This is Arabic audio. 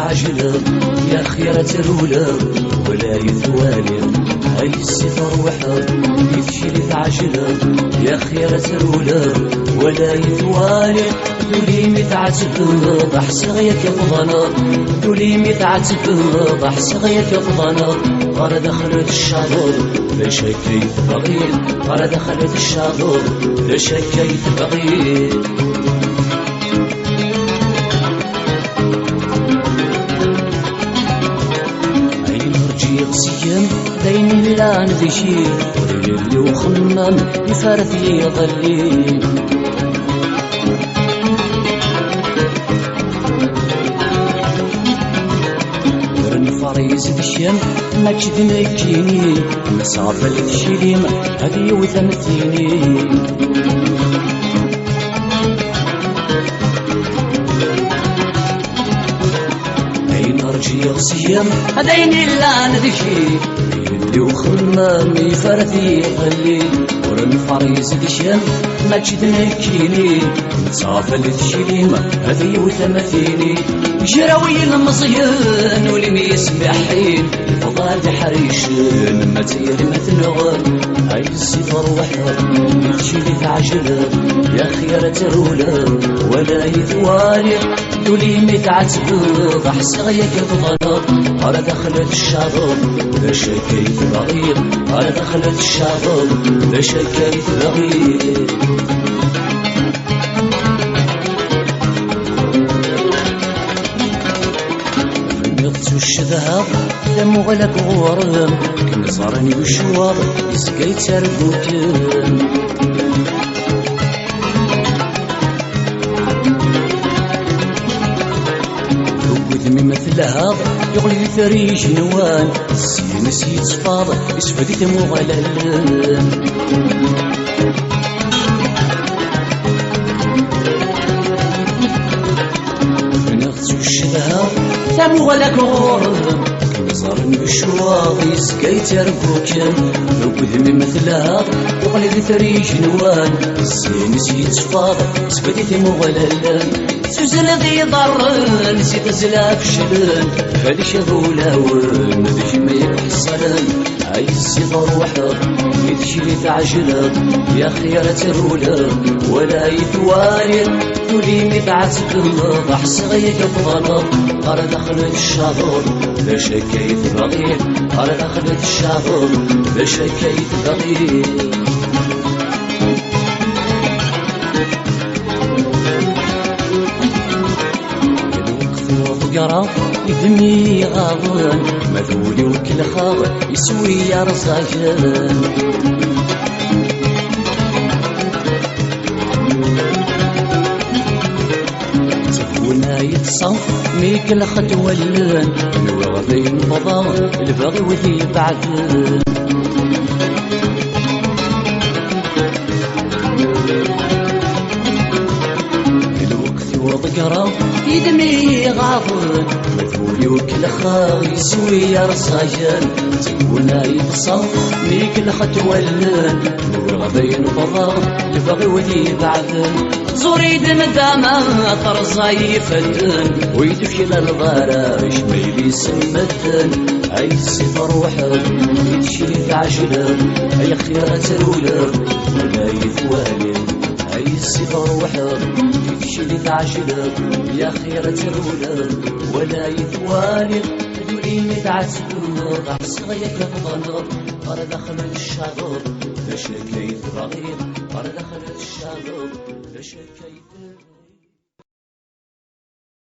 عجلة يا خيرة الأولى ولا يثوالي هاي السفر وحد يفشل عجلة يا خيرة الأولى ولا يثوالي دولي متعتب بحسغيك فضنا دولي متعتب بحسغيك فضنا غار دخلت الشاطر لا شكيت بغير غار دخلت الشاطر لا شكيت بغير يقسيم ديني لا نذشي ورجلي وخمم يفرثي ظلي ورني فريز دشيم ما كدنكيني مسافة لتشيليم هذي وثمتيني نرجي غسيم هديني لا ندشي اللي وخمام يفرثي يغلي ورن فريز دشيم ما تشدنكيني نصافى لتشيليم هذي وثمثيني جراوي المصيان ولم يسمع حين الفضاد حريشن ما تير ما تنغم هاي السفر وحد يتشيلي تعجل يا خيرة الأولى ولا يثوالي دولي متعتب بحسغيك فضنا على دخلت الشاطر لا شكيت بغير على دخلت الشاطر لا شكيت بغير الشذهب ثم غلق غورم كنصرني وشوار يسقيت سرقوتم وذمي مثلها يغلي ثريش نوان السينس يتصفاض يسفد ثم غلل ثم غلق غورم كنصرني وشوار يسقيت سرقوتم وذمي مثلها يغلي ثريش نوان السينس يتصفاض يسفد ثم غلل سوزن ذي ضرن نسيت زلاف شلن هذي شغولاون ذيش ما يحصلن هاي السفر وحد يتشيلي تعجلة يا خيرة الأولى ولا يثوالي دولي متعتب بحسغيك فضنا قال دخلت الشاطر لا شكيت بغير قال دخلت الشاطر لا شكيت بغير يرى يذمي غاضن مذولي وكل خاض يسوي يا رزاجن تفونا يتصف ميك الخطوة اللن الوغضين فضا البغي وذي بعدن وضقرا يدمي غاضن مذولي وكل خاغ يسوي يا رصاجن تقولنا يقصر ميك الخطوة اللن نور غضين فضاء البغي وذي بعدن زوري دمداما طرزا يفتن ويدفشي للغراش ما يلي سمتن هاي السفر وحد يتشيلي تعجلة هاي خيرة الأولى ولا يثوالي هاي السفر وحد يفشل تعجلة يا خيرة الأولى ولا يثوالي دولي متعتب بحسغيك فضنا قال دخلت الشاطر لا شكيت بغير قال دخلت الشاطر لا شكيت